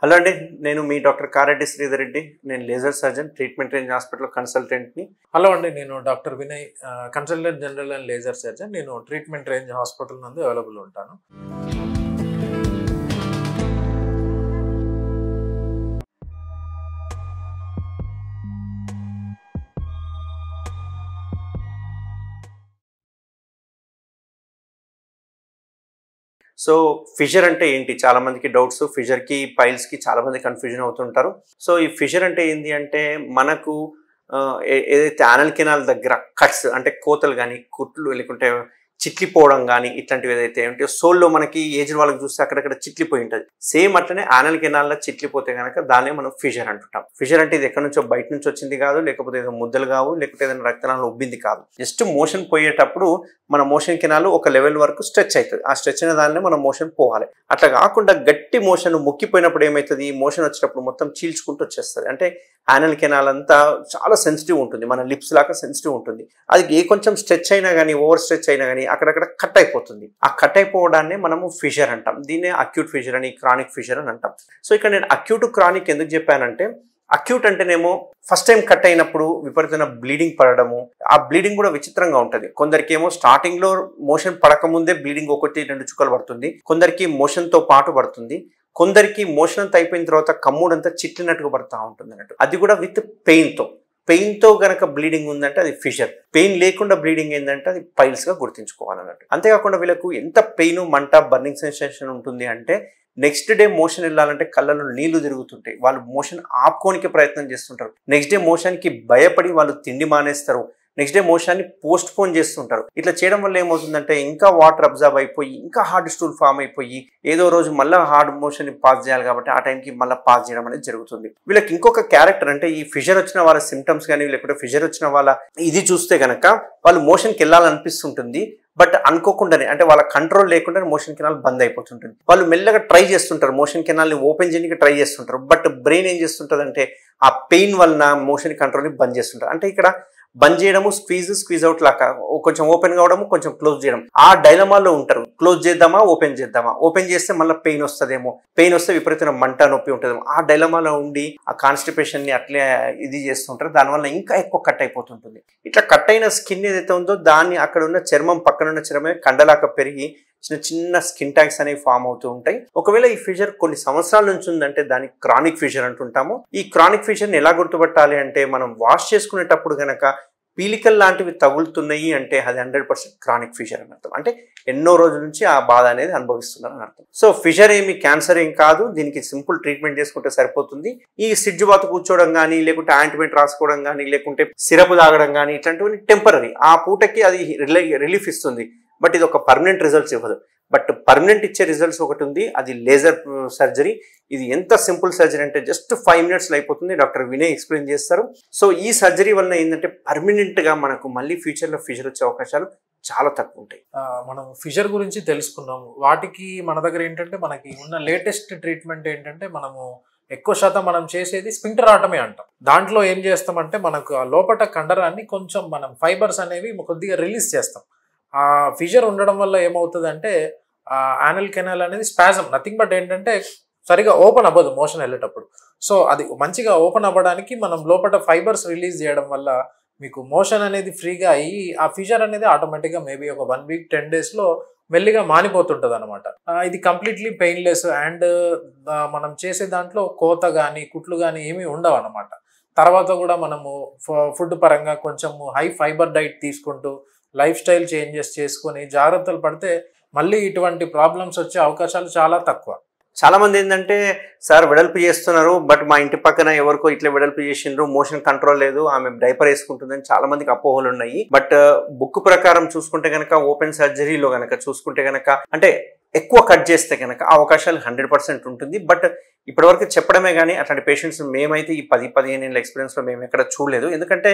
Hello అండి, నేను మీ డాక్టర్ కారెడ్డి శ్రీధర్ రెడ్డి. నేను laser surgeon, treatment range hospital కన్సల్టెంట్ని. హలో అండి, నేను doctor Vinay, consultant general and laser surgeon. నేను ట్రీట్మెంట్ రేంజ్ హాస్పిటల్ నందు అవైలబుల్ ఉంటాను. సో ఫిషర్ అంటే ఏంటి? చాలా మందికి డౌట్స్. ఫిషర్కి పైల్స్కి చాలా మంది కన్ఫ్యూజన్ అవుతుంటారు. సో ఈ ఫిషర్ అంటే ఏంటి అంటే మనకు ఏదైతే యానల్ కెనాల్ దగ్గర కట్స్ అంటే కోతలు కానీ కుట్లు లేకుంటే చిట్లిపోవడం కానీ ఇట్లాంటివి ఏదైతే ఏంటో సోల్లో మనకి ఏజ్ వాళ్ళకి చూస్తే అక్కడక్కడ చిట్లిపోయి ఉంటుంది. సేమ్ అట్లనే యానల్ కెనాల్లో చిట్లిపోతే కనుక దాన్నే మనం ఫిషర్ అంటుంటాం. ఫిషర్ అంటే ఇది ఎక్కడి నుంచో బయట నుంచి వచ్చింది కాదు, లేకపోతే ఏదో ముద్దలు కావు, లేకపోతే ఏదైనా రక్తనాళం ఉబ్బింది కాదు. జస్ట్ మోషన్ పోయేటప్పుడు మన మోషన్ కెనాల్ ఒక లెవెల్ వరకు స్ట్రెచ్ అవుతుంది. ఆ స్ట్రెచ్ అయిన దాన్ని మనం మోషన్ పోవాలి. అట్లా కాకుండా గట్టి మోషన్ ముక్కిపోయినప్పుడు ఏమవుతుంది, మోషన్ వచ్చేటప్పుడు మొత్తం చీల్చుకుంటూ వచ్చేస్తుంది. అంటే యానల్ కెనాల్ అంతా చాలా సెన్సిటివ్ ఉంటుంది, మన లిప్స్ లాగా సెన్సిటివ్ ఉంటుంది. అది ఏ కొంచెం స్ట్రెచ్ అయినా కానీ, ఓవర్ స్ట్రెచ్ అయినా కానీ అక్కడక్కడ కట్ అయిపోతుంది. ఆ కట్ అయిపోవడాన్ని మనము ఫిషర్ అంటాం. దీన్నే అక్యూట్ ఫిషర్ అని, క్రానిక్ ఫిషర్ అని అంటాం. సో ఇక్కడ నేను అక్యూట్ క్రానిక్ ఎందుకు చెప్పానంటే, అక్యూట్ అంటేనేమో ఫస్ట్ టైం కట్ అయినప్పుడు విపరీతమైన బ్లీడింగ్ పడడము. ఆ బ్లీడింగ్ కూడా విచిత్రంగా ఉంటుంది. కొందరికి ఏమో స్టార్టింగ్ లో మోషన్ పడకముందే బ్లీడింగ్ 1-2 చుక్కలు పడుతుంది, కొందరికి మోషన్ తో పాటు పడుతుంది, కొందరికి మోషన్ అంతా అయిపోయిన తర్వాత కమ్ముడంతా చిట్లినట్టుగా పడుతూ ఉంటుంది అన్నట్టు. అది కూడా విత్ పెయిన్తో గనక బ్లీడింగ్ ఉందంటే అది ఫిషర్. పెయిన్ లేకుండా బ్లీడింగ్ ఏంటంటే అది పైల్స్ గా గుర్తించుకోవాలన్నట్టు. అంతేకాకుండా వీళ్ళకు ఎంత పెయిన్, మంట, బర్నింగ్ సెన్సేషన్ ఉంటుంది అంటే నెక్స్ట్ డే మోషన్ వెళ్ళాలంటే కళ్ళలో నీళ్లు తిరుగుతుంటాయి. వాళ్ళు మోషన్ ఆపుకోనికి ప్రయత్నం చేస్తుంటారు. నెక్స్ట్ డే మోషన్కి భయపడి వాళ్ళు తిండి మానేస్తారు. నెక్స్ట్ డే మోషన్ని పోస్ట్ పోన్ చేస్తుంటారు. ఇట్లా చేయడం వల్ల ఏమవుతుందంటే ఇంకా వాటర్ అబ్జర్వ్ అయిపోయి ఇంకా హార్డ్ స్టూల్ ఫామ్ అయిపోయి ఏదో రోజు మళ్ళీ హార్డ్ మోషన్ పాస్ చేయాలి కాబట్టి ఆ టైంకి మళ్ళీ పాస్ చేయడం అనేది జరుగుతుంది. వీళ్ళకి ఇంకొక క్యారెక్టర్ అంటే ఈ ఫిషర్ వచ్చిన వాళ్ళ సిమ్టమ్స్ కానీ లేకపోతే ఫిషర్ వచ్చిన వాళ్ళ ఇది చూస్తే కనుక వాళ్ళు మోషన్కి వెళ్ళాలనిపిస్తుంటుంది, బట్ అనుకోకుండానే అంటే వాళ్ళ కంట్రోల్ లేకుండా మోషన్ కెనాల్ బంద్ అయిపోతుంటుంది. వాళ్ళు మెల్లగా ట్రై చేస్తుంటారు, మోషన్ కెనాల్ని ఓపెన్ చేయడానికి ట్రై చేస్తుంటారు. బట్ బ్రెయిన్ ఏం చేస్తుంటుంది అంటే ఆ పెయిన్ వలన మోషన్ కంట్రోల్ని బంద్ చేస్తుంటారు. అంటే ఇక్కడ బంద్ చేయడము, స్క్వీజ్ అవుట్ లాగా కొంచెం ఓపెన్ కావడము, కొంచెం క్లోజ్ చేయడం, ఆ డైలమాలో ఉంటారు. క్లోజ్ చేద్దామా, ఓపెన్ చేద్దామా, ఓపెన్ చేస్తే మళ్ళీ పెయిన్ వస్తుందేమో, పెయిన్ వస్తే విపరీతమైన మంట, నొప్పి ఉంటుందేమో, ఆ డైలమాలో ఉండి ఆ కాన్స్టిపేషన్ ని అట్లే ఇది చేస్తుంటారు. దానివల్ల ఇంకా ఎక్కువ కట్ అయిపోతుంటుంది. ఇట్లా కట్ అయిన స్కిన్ ఏదైతే ఉందో దాన్ని అక్కడ ఉన్న చర్మం, పక్కనున్న చర్మమే కండలాక పెరిగి చిన్న చిన్న స్కిన్ ట్యాగ్స్ అనేవి ఫామ్ అవుతూ ఉంటాయి. ఒకవేళ ఈ ఫిషర్ కొన్ని సంవత్సరాల నుంచి ఉందంటే దాన్ని క్రానిక్ ఫిషర్ అంటుంటాము. ఈ క్రానిక్ ఫిషర్ని ఎలా గుర్తుపట్టాలి అంటే మనం వాష్ చేసుకునేటప్పుడు గనక పీలికల్ లాంటివి తగులుతున్నాయి అంటే అది 100% క్రానిక్ ఫిషర్ అని అర్థం. అంటే ఎన్నో రోజుల నుంచి ఆ బాధ అనేది అనుభవిస్తున్నారు అని అర్థం. సో ఫిషర్ ఏమి క్యాన్సర్ ఏం కాదు, దీనికి సింపుల్ ట్రీట్మెంట్ చేసుకుంటే సరిపోతుంది. ఈ సిడ్జ్ బాత్ కూర్చోవడం కానీ, లేకుంటే ఆయింట్మెంట్ రాసుకోవడం కానీ, లేకుంటే సిరప్ తాగడం కానీ ఇట్లాంటివన్నీ టెంపరీ. ఆ పూటకి అది రిలీఫ్ ఇస్తుంది, బట్ ఇది ఒక పర్మనెంట్ రిజల్ట్స్ ఇవ్వదు. బట్ పర్మనెంట్ ఇచ్చే రిజల్ట్స్ ఒకటి ఉంది, అది లేజర్ సర్జరీ. ఇది ఎంత సింపుల్ సర్జరీ అంటే జస్ట్ 5 minutesలో అయిపోతుంది. డాక్టర్ వినయ్ ఎక్స్ప్లెయిన్ చేస్తారు. సో ఈ సర్జరీ వల్ల ఏంటంటే పర్మనెంట్గా మనకు మళ్ళీ ఫ్యూచర్లో ఫిషర్ వచ్చే అవకాశాలు చాలా తక్కువ ఉంటాయి. మనం ఫిషర్ గురించి తెలుసుకున్నాము. వాటికి మన దగ్గర ఏంటంటే మనకి ఉన్న లేటెస్ట్ ట్రీట్మెంట్ ఏంటంటే మనము ఎక్కువ శాతం మనం చేసేది స్పింక్టరాటమీ అంటాం. దాంట్లో ఏం చేస్తామంటే మనకు ఆ లోపట కండరాన్ని కొంచెం మనం ఫైబర్స్ అనేవి కొద్దిగా రిలీజ్ చేస్తాం. ఆ ఫిషర్ ఉండడం వల్ల ఏమవుతుంది అంటే యానల్ కెనాల్ అనేది స్పాజం, నథింగ్ బట్ ఏంటంటే సరిగా ఓపెన్ అవ్వదు మోషన్ వెళ్ళేటప్పుడు. సో అది మంచిగా ఓపెన్ అవ్వడానికి మనం లోపల ఫైబర్స్ రిలీజ్ చేయడం వల్ల మీకు మోషన్ అనేది ఫ్రీగా అయ్యి ఆ ఫిషర్ అనేది ఆటోమేటిక్గా మేబీ ఒక 1 week 10 daysలో మెల్లిగా మానిపోతుంటుంది అనమాట. ఇది కంప్లీట్లీ పెయిన్లెస్ అండ్ మనం చేసే దాంట్లో కోత కానీ కుట్లు కానీ ఏమీ ఉండవు అనమాట. తర్వాత కూడా మనము ఫుడ్ పరంగా కొంచెం హై ఫైబర్ డైట్ తీసుకుంటూ లైఫ్ స్టైల్ చేంజెస్ చేసుకొని జాగ్రత్తలు పడితే మళ్ళీ ఇటువంటి ప్రాబ్లమ్స్ వచ్చే అవకాశాలు చాలా తక్కువ. చాలా మంది ఏంటంటే సార్ వెడల్పు చేస్తున్నారు, బట్ మా ఇంటి పక్కన ఎవరికో ఇట్లా వెడల్పు చేసిండ్రు, మోషన్ కంట్రోల్ లేదు, ఆమె డైపర్ వేసుకుంటుందని చాలా మందికి అపోహలు ఉన్నాయి. బట్ బుక్ ప్రకారం చూసుకుంటే కనుక ఓపెన్ సర్జరీలో కనుక చూసుకుంటే కనుక అంటే ఎక్కువ కట్ చేస్తే కనుక అవకాశాలు 100% ఉంటుంది. బట్ ఇప్పటివరకు చెప్పడమే కానీ అట్లాంటి పేషెంట్స్ మేమైతే ఈ 10-15 ఏళ్ళ ఎక్స్పీరియన్స్లో మేము ఎక్కడ చూడలేదు. ఎందుకంటే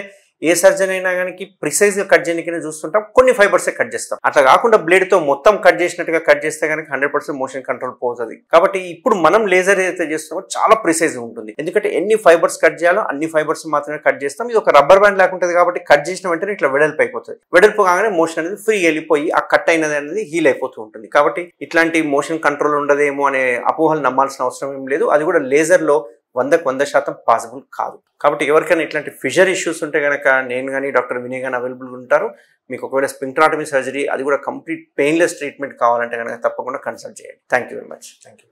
ఏ సర్జన్ అయినా కానీ ప్రిసైజ్గా కట్ చేయడానికైనా చూస్తుంటాం, కొన్ని ఫైబర్సే కట్ చేస్తాం. అట్లా కాకుండా బ్లేడ్తో మొత్తం కట్ చేసినట్టుగా కట్ చేస్తే కనుక 100% మోషన్ కంట్రోల్ పోతుంది. కాబట్టి ఇప్పుడు మనం లేజర్ ఏదైతే చేస్తున్నామో చాలా ప్రిసైజ్ ఉంటుంది. ఎందుకంటే ఎన్ని ఫైబర్స్ కట్ చేయాలో అన్ని ఫైబర్స్ మాత్రమే కట్ చేస్తాం. ఇది ఒక రబ్బర్ బ్యాండ్ లాగా కాబట్టి కట్ చేసిన వెంటనే ఇట్లా వెడల్పు అయిపోతుంది. వెడల్పు కాగానే మోషన్ అనేది ఫ్రీ వెళ్ళిపోయి ఆ కట్ అయినది అనేది హీల్ అయిపోతూ ఉంటుంది. కాబట్టి ఇట్లాంటి మోషన్ కంట్రోల్ ఉండదేమో అనే అపోహలు నమ్మాల్సిన అవసరం ఏం లేదు. లేదు, అది కూడా లేజర్లో 100% పాసిబుల్ కాదు. కాబట్టి ఎవరికైనా ఇట్లాంటి ఫిషర్ ఇష్యూస్ ఉంటే కనుక నేను కానీ డాక్టర్ వినయ్ కానీ అవైలబుల్ ఉంటారు. మీకు ఒకవేళ స్పింక్టరాటమీ సర్జరీ అది కూడా కంప్లీట్ పెయిన్లెస్ ట్రీట్మెంట్ కావాలంటే కనుక తప్పకుండా కన్సల్ట్ చేయండి. Thank you very much. Thank you.